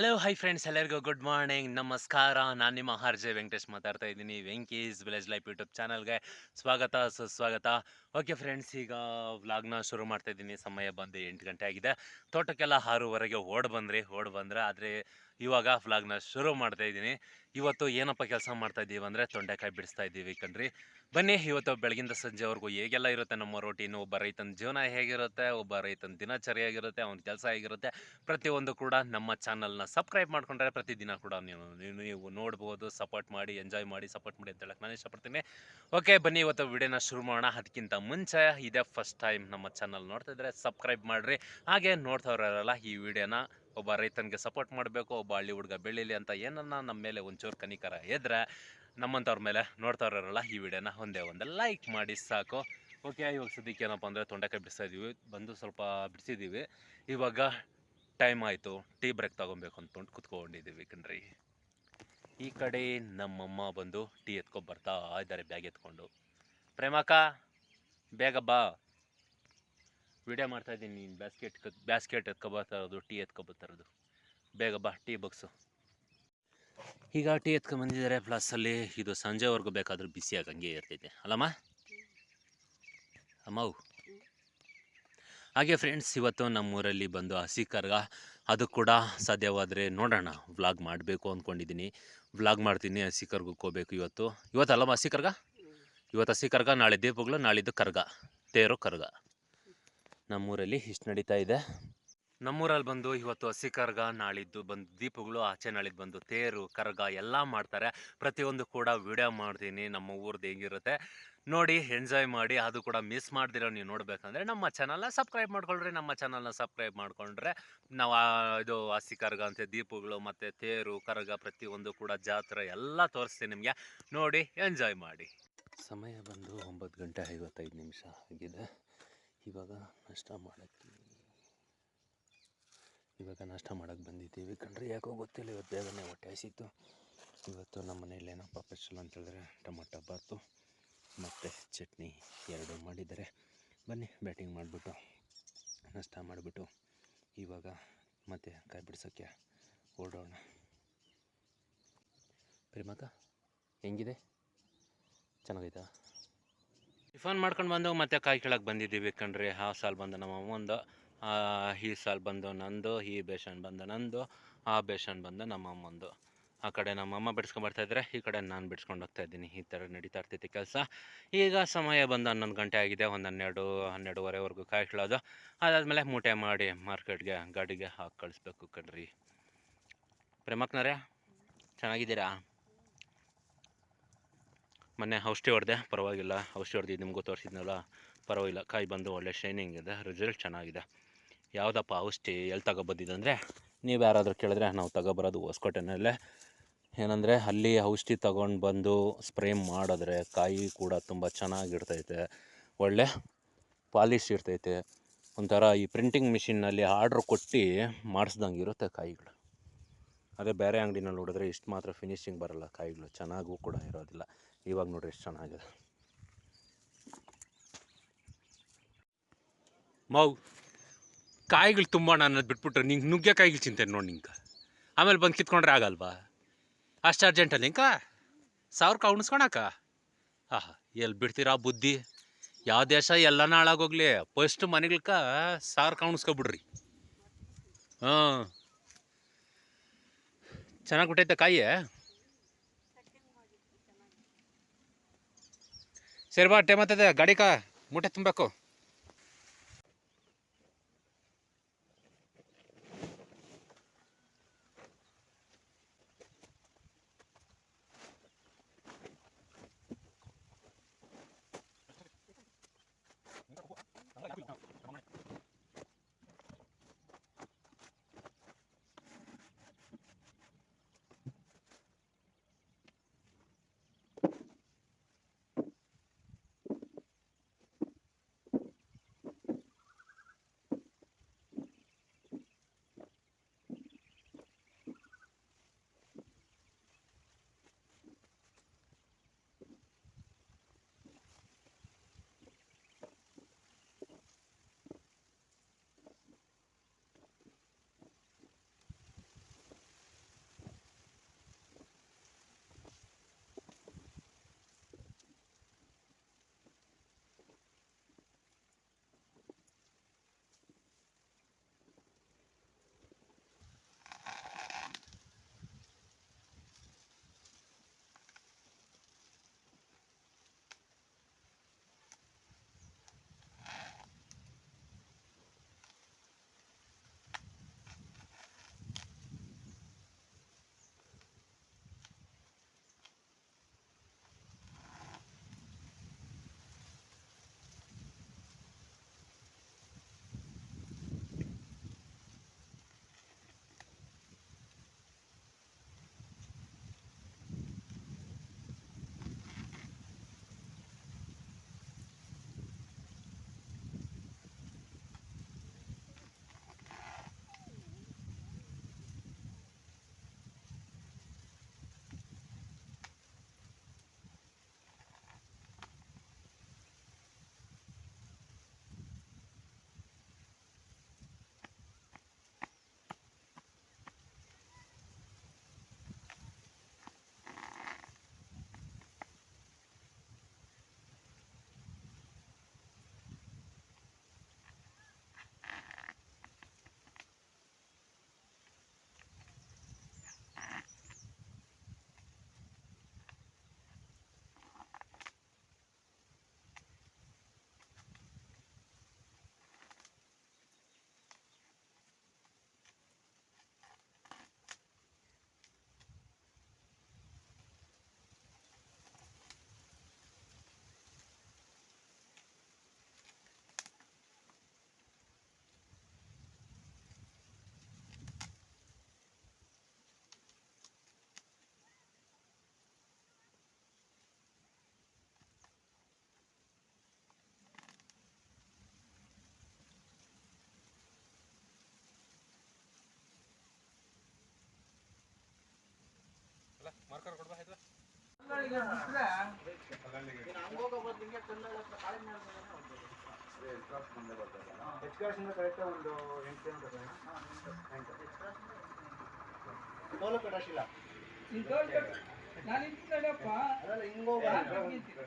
Hello hi friends ಎಲ್ಲರಿಗೂ good morning ನಮಸ್ಕಾರ. ನಾನು ನಿಮ್ಮ ಆರ್ ಜೆ ವೆಂಕಟೇಶ್ ಮಾತಾಡ್ತಾ ಇದ್ದೀನಿ. ವೆಂಕೀಸ್ ವಿಲೇಜ್ ಲೈಫ್ ಯೂಟ್ಯೂಬ್ ಚಾನಲ್ಗೆ ಸ್ವಾಗತ ಸುಸ್ವಾಗತ. ಓಕೆ ಫ್ರೆಂಡ್ಸ್, ಈಗ ವ್ಲಾಗ್ನ ಶುರು ಮಾಡ್ತಾ ಇದ್ದೀನಿ. ಸಮಯ ಬಂದು 8 ಗಂಟೆ ಆಗಿದೆ. ತೋಟಕ್ಕೆಲ್ಲ 6:15 ಓಡ್ ಬಂದ್ರೆ ಆದರೆ ಇವಾಗ ವ್ಲಾಗ್ನ ಶುರು ಮಾಡ್ತಾ ಇದ್ದೀನಿ. ಇವತ್ತು ಏನಪ್ಪ ಕೆಲಸ ಮಾಡ್ತಾ ಇದ್ದೀವಿ ಅಂದರೆ ತೊಂಡೆಕಾಯಿ ಬಿಡಿಸ್ತಾ ಇದ್ದೀವಿ ಕಣ್ರಿ. ಬನ್ನಿ, ಇವತ್ತು ಬೆಳಗಿಂದ ಸಂಜೆವರೆಗೂ ಹೇಗೆಲ್ಲ ಇರುತ್ತೆ ನಮ್ಮ ರೂಟೀನು, ಒಬ್ಬ ರೈತನ ಜೀವನ ಹೇಗಿರುತ್ತೆ, ಒಬ್ಬ ರೈತನ ದಿನಚರಿ ಹೇಗಿರುತ್ತೆ, ಅವನ ಕೆಲಸ ಹೇಗಿರುತ್ತೆ, ಪ್ರತಿಯೊಂದು ಕೂಡ ನಮ್ಮ ಚಾನಲ್ನ ಸಬ್ಸ್ಕ್ರೈಬ್ ಮಾಡ್ಕೊಂಡ್ರೆ ಪ್ರತಿದಿನ ಕೂಡ ನೀವು ನೋಡ್ಬೋದು. ಸಪೋರ್ಟ್ ಮಾಡಿ, ಎಂಜಾಯ್ ಮಾಡಿ, ಸಪೋರ್ಟ್ ಮಾಡಿ ಅಂತ ಹೇಳಕ್ಕೆ ನಾನು ಇಷ್ಟಪಡ್ತೀನಿ. ಓಕೆ ಬನ್ನಿ, ಇವತ್ತು ವಿಡಿಯೋನ ಶುರು ಮಾಡೋಣ. ಅದಕ್ಕಿಂತ ಮುಂಚೆ ಇದೇ ಫಸ್ಟ್ ಟೈಮ್ ನಮ್ಮ ಚಾನಲ್ ನೋಡ್ತಾ ಇದ್ರೆ ಸಬ್ಸ್ಕ್ರೈಬ್ ಮಾಡ್ರಿ. ಹಾಗೆ ನೋಡ್ತಾವ್ರಲ್ಲ ಈ ವಿಡಿಯೋನ, ಒಬ್ಬ ರೈತನಿಗೆ ಸಪೋರ್ಟ್ ಮಾಡಬೇಕು, ಒಬ್ಬ ಹಳ್ಳಿ ಹುಡುಗ ಬೆಳೀಲಿ ಅಂತ ಏನನ್ನ ನಮ್ಮ ಮೇಲೆ ಒಂಚೂರು ಕನಿಕರ ಇದ್ರೆ ನಮ್ಮಂಥವ್ರ ಮೇಲೆ ನೋಡ್ತಾವ್ರಲ್ಲ ಈ ವಿಡಿಯೋನ ಒಂದೇ ಲೈಕ್ ಮಾಡಿ ಸಾಕು. ಓಕೆ, ಇವಾಗ ಸದ್ಯಕ್ಕೆ ಏನಪ್ಪ ಅಂದರೆ ತೊಂಡೆಕಾಯಿ ಬಿಡಿಸ್ತಾ ಇದ್ದೀವಿ. ಬಂದು ಸ್ವಲ್ಪ ಬಿಡಿಸಿದ್ದೀವಿ. ಇವಾಗ ಟೈಮ್ ಆಯಿತು, ಟೀ ಬ್ರೇಕ್ ತೊಗೊಬೇಕು ಅಂದ್ಕೊಂಡು ಕುತ್ಕೊಂಡಿದ್ದೀವಿ ಕಣ್ರಿ. ಈ ಕಡೆ ನಮ್ಮಮ್ಮ ಬಂದು ಟೀ ಎತ್ಕೊಂಡು ಬರ್ತಾ ಇದ್ದಾರೆ ಬ್ಯಾಗ್ ಎತ್ಕೊಂಡು. ಪ್ರೇಮಕ್ಕ, ಬೇಗ ಬಾ, ವಿಡಿಯೋ ಮಾಡ್ತಾ ಇದ್ದೀನಿ. ನೀನು ಬ್ಯಾಸ್ಕೆಟ್ ಎತ್ಕೊಬರ್ತಾ ಇರೋದು, ಟೀ ಎತ್ಕೊಬರ್ತಾ ಇರೋದು. ಬೇಗ ಬಾ, ಟೀ ಬಗ್ಸು. ಈಗ ಟೀ ಎತ್ಕೊಂಡ್ಬಂದಿದ್ದಾರೆ ಪ್ಲಸ್ಸಲ್ಲಿ. ಇದು ಸಂಜೆವರೆಗೂ ಬೇಕಾದರೂ ಬಿಸಿಯಾಗಿ ಹಂಗೆ ಇರ್ತೈತೆ ಅಲ್ಲಮ್ಮ ಅಮ್ಮವು. ಹಾಗೆ ಫ್ರೆಂಡ್ಸ್, ಇವತ್ತು ನಮ್ಮೂರಲ್ಲಿ ಬಂದು ಹಸಿ ಕರ್ಗ, ಅದು ಕೂಡ ಸಾಧ್ಯವಾದರೆ ನೋಡೋಣ, ವ್ಲಾಗ್ ಮಾಡಬೇಕು ಅಂದ್ಕೊಂಡಿದ್ದೀನಿ. ವ್ಲಾಗ್ ಮಾಡ್ತೀನಿ. ಹಸಿ ಕರ್ಗಕ್ಕೆ ಹೋಗ್ಬೇಕು ಇವತ್ತಲ್ಲಮ್ಮ ಹಸಿ ಕರ್ಗ. ಇವತ್ತು ಹಸಿ ಕರ್ಗ, ನಾಳೆ ದೀಪಗಳು, ನಾಳಿದ್ದು ಕರ್ಗ, ತೇರು ಕರ್ಗ. ನಮ್ಮೂರಲ್ಲಿ ಇಷ್ಟು ನಡೀತಾ ಇದೆ. ನಮ್ಮೂರಲ್ಲಿ ಬಂದು ಇವತ್ತು ಹಸಿ ಕರ್ಗ, ನಾಳಿದ್ದು ಬಂದು ದೀಪಗಳು, ಆಚೆ ನಾಳಿದ್ದು ಬಂದು ತೇರು ಕರ್ಗ ಎಲ್ಲ ಮಾಡ್ತಾರೆ. ಪ್ರತಿಯೊಂದು ಕೂಡ ವಿಡಿಯೋ ಮಾಡ್ತೀನಿ. ನಮ್ಮ ಊರ್ದು ಹೇಗಿರುತ್ತೆ ನೋಡಿ, ಎಂಜಾಯ್ ಮಾಡಿ. ಅದು ಕೂಡ ಮಿಸ್ ಮಾಡ್ದಿರೋ ನೀವು ನೋಡಬೇಕಂದ್ರೆ ನಮ್ಮ ಚಾನಲ್ನ ಸಬ್ಸ್ಕ್ರೈಬ್ ಮಾಡ್ಕೊಳ್ರಿ. ನಮ್ಮ ಚಾನಲ್ನ ಸಬ್ಸ್ಕ್ರೈಬ್ ಮಾಡ್ಕೊಂಡ್ರೆ ನಾವು ಇದು ಹಸಿ ಕರ್ಗ ಅಂತೆ, ದೀಪಗಳು ಮತ್ತು ತೇರು ಕರ್ಗ ಪ್ರತಿಯೊಂದು ಕೂಡ ಜಾತ್ರೆ ಎಲ್ಲ ತೋರಿಸ್ತೀನಿ ನಿಮಗೆ. ನೋಡಿ ಎಂಜಾಯ್ ಮಾಡಿ. ಸಮಯ ಬಂದು 9:55 ಆಗಿದೆ. ಇವಾಗ ನಾಷ್ಟ ಮಾಡೋಕ್ಕೆ ಬಂದಿದ್ದೀವಿ ಕಣ್ರಿ. ಯಾಕೋ ಗೊತ್ತಿಲ್ಲ, ಇವತ್ತು ಬೇಗನೆ ಹೊಟ್ಟೆ ಹಸಿತ್ತು. ಇವತ್ತು ನಮ್ಮ ಮನೇಲಿ ಏನಪ್ಪ ಸ್ಪೆಷಲ್ ಅಂತೇಳಿದ್ರೆ ಟೊಮೊಟೊ ಬಾತು ಮತ್ತು ಚಟ್ನಿ ಎರಡು ಮಾಡಿದ್ದಾರೆ. ಬನ್ನಿ, ಬ್ಯಾಟಿಂಗ್ ಮಾಡಿಬಿಟ್ಟು ನಾಷ್ಟ ಮಾಡಿಬಿಟ್ಟು ಇವಾಗ ಮತ್ತೆ ಕಾಯಿ ಬಿಡ್ಸೋಕ್ಕೆ ಓಡೋಣ. ಪ್ರೇಮಕ್ಕ ಹೆಂಗಿದೆ? ಚೆನ್ನಾಗೈತಾ? ಟಿಫನ್ ಮಾಡ್ಕೊಂಡು ಬಂದು ಮತ್ತೆ ಕಾಯಿ ಕೆಳಗೆ ಬಂದಿದ್ದೀವಿ ಕಣ್ರಿ. ಆ ಸಾಲು ಬಂದು ನಮ್ಮ ಅಮ್ಮಂದು, ಈ ಸಾಲು ಬಂದು ನಂದು, ಈ ಬೇಸನ್ ಬಂದು ನಂದು, ಆ ಬೇಸನ್ ಬಂದು ನಮ್ಮ ಅಮ್ಮಂದು. ಆ ಕಡೆ ನಮ್ಮ ಅಮ್ಮ ಬಿಡಿಸ್ಕೊಂಬರ್ತಾಯಿದ್ರೆ, ಈ ಕಡೆ ನಾನು ಬಿಡಿಸ್ಕೊಂಡು ಹೋಗ್ತಾಯಿದ್ದೀನಿ. ಈ ಥರ ನಡೀತಾ ಇರ್ತೈತಿ ಕೆಲಸ. ಈಗ ಸಮಯ ಬಂದು 11 ಗಂಟೆ ಆಗಿದೆ. ಒಂದು 12-12:30ವರೆಗೂ ಕಾಯಿ ಕೀಳೋದು. ಅದಾದಮೇಲೆ ಮೂಟೆ ಮಾಡಿ ಮಾರ್ಕೆಟ್ಗೆ ಗಾಡಿಗೆ ಹಾಕಿ ಕಳಿಸ್ಬೇಕು ಕಣ್ರಿ. ಪ್ರೇಮಕ್ಕನವ್ರೆ, ಚೆನ್ನಾಗಿದ್ದೀರಾ? ಮೊನ್ನೆ ಔಷಧಿ ಹೊಡೆದೆ, ಪರವಾಗಿಲ್ಲ. ಔಷಧಿ ಹೊಡೆದಿದ್ದು ನಿಮಗೂ ತೋರಿಸಿದ್ನಲ್ಲ, ಪರವಾಗಿಲ್ಲ. ಕಾಯಿ ಬಂದು ಒಳ್ಳೆ ಶೈನಿಂಗ್ ಇದೆ, ರಿಸಲ್ಟ್ ಚೆನ್ನಾಗಿದೆ. ಯಾವುದಪ್ಪ ಔಷಧಿ ಎಲ್ಲಿ ತಗೊಬಂದಿದ್ದಂದರೆ, ನೀವು ಯಾರಾದರೂ ಕೇಳಿದ್ರೆ ನಾವು ತಗೊಬರೋದು ಹೊಸಕೋಟೆನಲ್ಲೇ. ಏನಂದರೆ ಅಲ್ಲಿ ಔಷಧಿ ತಗೊಂಡು ಬಂದು ಸ್ಪ್ರೇ ಮಾಡಿದ್ರೆ ಕಾಯಿ ಕೂಡ ತುಂಬ ಚೆನ್ನಾಗಿರ್ತೈತೆ, ಒಳ್ಳೆ ಪಾಲಿಶ್ ಇರ್ತೈತೆ. ಒಂಥರ ಈ ಪ್ರಿಂಟಿಂಗ್ ಮಿಷಿನ್ನಲ್ಲಿ ಆರ್ಡ್ರ್ ಕೊಟ್ಟು ಮಾಡಿಸ್ದಂಗೆ ಇರುತ್ತೆ ಕಾಯಿಗಳು. ಅದೇ ಬೇರೆ ಅಂಗಡಿನಲ್ಲಿ ನೋಡಿದ್ರೆ ಇಷ್ಟು ಮಾತ್ರ ಫಿನಿಶಿಂಗ್ ಬರೋಲ್ಲ ಕಾಯಿಗಳು, ಚೆನ್ನಾಗೂ ಕೂಡ ಇರೋದಿಲ್ಲ. ಇವಾಗ ನೋಡ್ರಿ ಎಷ್ಟು ಚೆನ್ನಾಗಿದೆ. ಮಾವು ಕಾಯಿಗಳು ತುಂಬ ಅನ್ನೋದು ಬಿಟ್ಬಿಟ್ರೆ ನಿಂಗೆ ನುಗ್ಗೆಕಾಯಿಗಳು ಚಿಂತೆ ನೋಡಿ ನಿಂಗೆ. ಆಮೇಲೆ ಬಂದು ಕಿತ್ಕೊಂಡ್ರೆ ಆಗಲ್ವಾ? ಅಷ್ಟು ಅರ್ಜೆಂಟಲ್ಲಿ ನಿಂಕ 1000 ಉಣಿಸ್ಕೊಳಕ? ಆಹಾ, ಎಲ್ಲಿ ಬಿಡ್ತೀರಾ ಬುದ್ಧಿ? ಯಾವ ದೇಶ ಎಲ್ಲನ ಹಾಳಾಗೋಗ್ಲಿ, ಫಸ್ಟ್ ಮನೆಗಳ್ಕ 1000 ಉಣಿಸ್ಕೊಬಿಡ್ರಿ. ಹಾಂ, ಚೆನ್ನಾಗಿ ಬಿಟ್ಟೈತೆ ಕಾಯಿ. ಸರಿ ಬಾ, ಟೈಮ್ ಆಗ್ತದೆ, ಗಾಡಿಕ ಮೂಟೆ ತುಂಬಬೇಕು.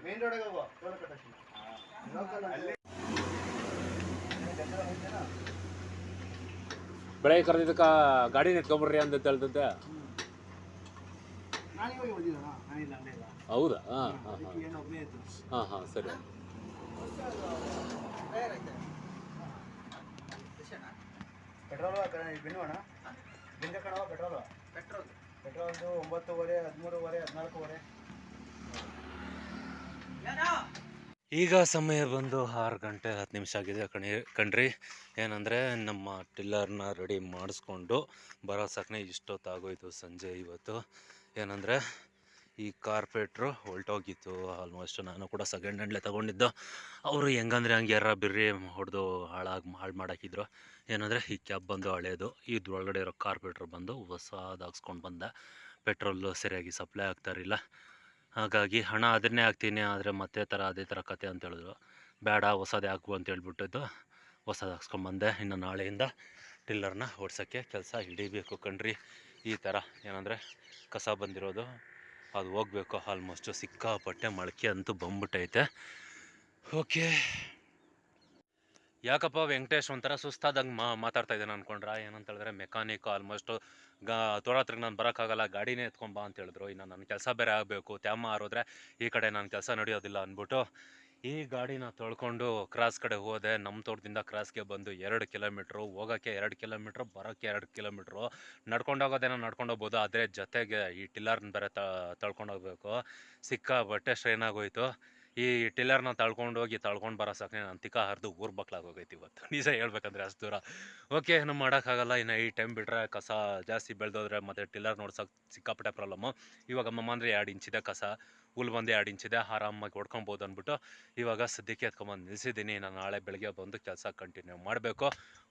ಮೇನ್ ರೋಡಿಗೆ ಹೋಗೋ ಟೋಲ್ ಕಟ್ಟಾಶಿಲ್ಲ ಬೆಳಗ್ಗೆ ಕರೆದಿದ್ದಕ್ಕೆ ಗಾಡಿ ಎತ್ಕೊಂಡ್ಬರ್ರಿ ಅಂತ ಹೇಳ್ತಂತೆ. ಹೌದಾ? ಹಾಂ ಹಾಂ ಹಾಂ ಹಾಂ ಸರಿ. ಪೆಟ್ರೋಲ್ ಬಿನ್ನುವಣ ಬಿಂದ ಕಣವ ಪೆಟ್ರೋಲ್ ಪೆಟ್ರೋಲ್ದು 9:15 13:15 14:15. ಈಗ ಸಮಯ ಬಂದು 6 ಗಂಟೆ 10 ನಿಮಿಷ ಆಗಿದೆ ಕಣ್ರಿ. ಏನಂದರೆ ನಮ್ಮ ಟಿಲ್ಲರ್ನ ರೆಡಿ ಮಾಡಿಸ್ಕೊಂಡು ಬರೋ ಸಾಕನೆ ಇಷ್ಟೊತ್ತಾಗೋಯ್ತು ಸಂಜೆ. ಇವತ್ತು ಏನಂದರೆ ಈ ಕಾರ್ಪೆಟ್ರು ಹೊಲ್ಟೋಗಿತ್ತು ಆಲ್ಮೋಸ್ಟ್. ನಾನು ಕೂಡ ಸೆಕೆಂಡ್ ಹ್ಯಾಂಡ್ಲೆ ತೊಗೊಂಡಿದ್ದು. ಅವರು ಹೆಂಗಂದರೆ ಹಂಗೆ ಬಿರ್ರಿ ಹೊಡೆದು ಹಾಳು ಮಾಡಾಕಿದ್ರು. ಏನಂದರೆ ಈ ಕ್ಯಾಬ್ ಬಂದು ಹಳೇದು, ಇದ್ರೊಳಗಡೆ ಇರೋ ಕಾರ್ಪೆಟ್ರ್ ಬಂದು ಹೊಸದು ಹಾಕ್ಸ್ಕೊಂಡು ಬಂದೆ. ಪೆಟ್ರೋಲು ಸರಿಯಾಗಿ ಸಪ್ಲೈ ಆಗ್ತಾರಿಲ್ಲ, ಹಾಗಾಗಿ ಹಣ ಅದನ್ನೇ ಹಾಕ್ತೀನಿ ಆದರೆ ಮತ್ತೆ ಅದೇ ಥರ ಕತೆ ಅಂತ ಹೇಳಿದ್ರು. ಬೇಡ ಹೊಸದೇ ಹಾಕು ಅಂತ ಹೇಳ್ಬಿಟ್ಟಿದ್ದು ಹೊಸದು ಹಾಕ್ಸ್ಕೊಂಬಂದೆ. ಇನ್ನು ನಾಳೆಯಿಂದ ಟಿಲ್ಲರ್ನ ಓಡ್ಸೋಕ್ಕೆ ಕೆಲಸ ಹಿಡಿಬೇಕು ಕಣ್ರಿ. ಈ ಥರ ಏನಂದರೆ ಕಸ ಬಂದಿರೋದು ಅದು ಹೋಗಬೇಕು. ಆಲ್ಮೋಸ್ಟು ಸಿಕ್ಕಾಪಟ್ಟೆ ಮೊಳಕೆ ಅಂತೂ ಬಂದ್ಬಿಟ್ಟೈತೆ. ಓಕೆ, ಯಾಕಪ್ಪ ವೆಂಕಟೇಶ್ ಒಂಥರ ಸುಸ್ತಾದಂಗೆ ಮಾತಾಡ್ತಾ ಇದ್ದಾನೆ ಅಂದ್ಕೊಂಡ್ರೆ, ಏನಂತ ಹೇಳಿದ್ರೆ ಮೆಕ್ಯಾನಿಕ್ ಆಲ್ಮೋಸ್ಟು ತೋರಾತ್ರಿಗೆ ನಾನು ಬರೋಕ್ಕಾಗಲ್ಲ, ಗಾಡಿನೇ ಎತ್ಕೊಂಬ ಅಂತ ಹೇಳಿದ್ರು. ಇನ್ನು ನನ್ನ ಕೆಲಸ ಬೇರೆ ಆಗಬೇಕು, ತ್ಯಾಮ ಆರೋದ್ರೆ ಈ ಕಡೆ ನನ್ನ ಕೆಲಸ ನಡೆಯೋದಿಲ್ಲ ಅಂದ್ಬಿಟ್ಟು ಈ ಗಾಡಿನ ತೊಳ್ಕೊಂಡು ಕ್ರಾಸ್ ಕಡೆ ಹೋದೆ. ನಮ್ಮ ತೋಟದಿಂದ ಕ್ರಾಸ್ಗೆ ಬಂದು 2 ಕಿಲೋಮೀಟ್ರು, ಹೋಗೋಕ್ಕೆ 2 ಕಿಲೋಮೀಟ್ರು, ಬರೋಕ್ಕೆ 2 ಕಿಲೋಮೀಟ್ರು. ನಡ್ಕೊಂಡೋಗೋದೇನೋ ನಡ್ಕೊಂಡೋಗ್ಬೋದು, ಆದರೆ ಜೊತೆಗೆ ಈ ಟಿಲ್ಲರ್ನ ಬೇರೆ ತಳ್ಕೊಂಡೋಗ್ಬೇಕು. ಸಿಕ್ಕಾಪಟ್ಟೆ ಸ್ಟ್ರೈನ್ ಆಗೋಯ್ತು. ಈ ಟಿಲ್ಲರ್ನ ತಳ್ಕೊಂಡು ಬರೋ ಸಾಕನೆ ನಾನು ತಿಕ್ಕ ಹರಿದು ಊರು ಬಕ್ಲಾಗೋಗೈತಿ ಇವತ್ತು, ನಿಜ ಹೇಳ್ಬೇಕಂದ್ರೆ ಅಷ್ಟು ದೂರ. ಓಕೆ, ಏನು ಮಾಡೋಕ್ಕಾಗಲ್ಲ. ಇನ್ನು ಈ ಟೈಮ್ ಬಿಟ್ಟರೆ ಕಸ ಜಾಸ್ತಿ ಬೆಳೆದೋದ್ರೆ ಮತ್ತು ಟಿಲ್ಲರ್ ನೋಡ್ಸೋಕೆ ಸಿಕ್ಕಾಪಟ್ಟೆ ಪ್ರಾಬ್ಲಮ್ಮು. ಇವಾಗ ಅಂದರೆ 2 ಇಂಚಿದೆ ಕಸ, ಹುಲ್ ಬಂದು 2 ಇಂಚಿದೆ, ಆರಾಮಾಗಿ ಹೊಡ್ಕೊಬೋದು ಅಂದ್ಬಿಟ್ಟು ಇವಾಗ ಸದ್ಯಕ್ಕೆ ಎತ್ಕೊಂಬಂದು ನಿಲ್ಲಿಸಿದ್ದೀನಿ. ನಾನು ನಾಳೆ ಬೆಳಗ್ಗೆ ಬಂದು ಕೆಲಸ ಕಂಟಿನ್ಯೂ ಮಾಡಬೇಕು.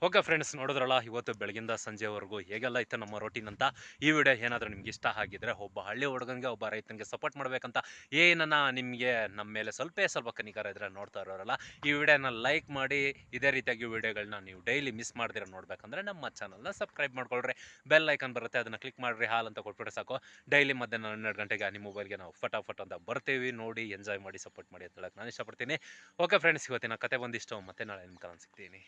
ಓಕೆ ಫ್ರೆಂಡ್ಸ್, ನೋಡಿದ್ರಲ್ಲ ಇವತ್ತು ಬೆಳಗಿಂದ ಸಂಜೆವರೆಗೂ ಹೇಗೆಲ್ಲ ಇತ್ತು ನಮ್ಮ ರೋಟೀನ್ ಅಂತ. ಈ ವಿಡಿಯೋ ಏನಾದರೂ ನಿಮ್ಗೆ ಇಷ್ಟ ಆಗಿದ್ರೆ, ಒಬ್ಬ ಹಳ್ಳಿ ಹುಡುಗನಿಗೆ ಒಬ್ಬ ರೈತನಿಗೆ ಸಪೋರ್ಟ್ ಮಾಡಬೇಕಂತ ಏನನ್ನ ನಿಮಗೆ ನಮ್ಮ ಮೇಲೆ ಸ್ವಲ್ಪ ಕನಿಕರ ಇದ್ರೆ ನೋಡ್ತಾ ಇರೋರಲ್ಲ, ಈ ವಿಡಿಯೋನ ಲೈಕ್ ಮಾಡಿ. ಇದೇ ರೀತಿಯಾಗಿ ವಿಡಿಯೋಗಳನ್ನ ನೀವು ಡೈಲಿ ಮಿಸ್ ಮಾಡ್ದಿರ ನೋಡ್ಬೇಕಂದ್ರೆ ನಮ್ಮ ಚಾನಲ್ನ ಸಬ್ಸ್ಕ್ರೈಬ್ ಮಾಡ್ಕೊಳ್ರಿ. ಬೆಲ್ ಐಕನ್ ಬರುತ್ತೆ, ಅದನ್ನು ಕ್ಲಿಕ್ ಮಾಡಿರಿ, ಹಾಲ್ ಅಂತ ಕೊಟ್ಬಿಟ್ರೆ ಸಾಕು. ಡೈಲಿ ಮಧ್ಯಾಹ್ನ 12 ಗಂಟೆಗೆ ನಿಮ್ಮ ಮೊಬೈಲ್ಗೆ ನಾವು ಫಟಾಫಟ್ ಅಂತ ಬರ್ತೀವಿ. ನೋಡಿ, ಎಂಜಾಯ್ ಮಾಡಿ, ಸಪೋರ್ಟ್ ಮಾಡಿ ಅಂತ ಹೇಳಕ್ಕೆ ನಾನು ಇಷ್ಟಪಡ್ತೀನಿ. ಓಕೆ ಫ್ರೆಂಡ್ಸ್, ಇವತ್ತಿನ ಕತೆ ಬಂದಿಷ್ಟು. ಮತ್ತೆ ನಾಳೆ ನಿಮ್ಮ ಕಾಲ ಸಿಗ್ತೀನಿ.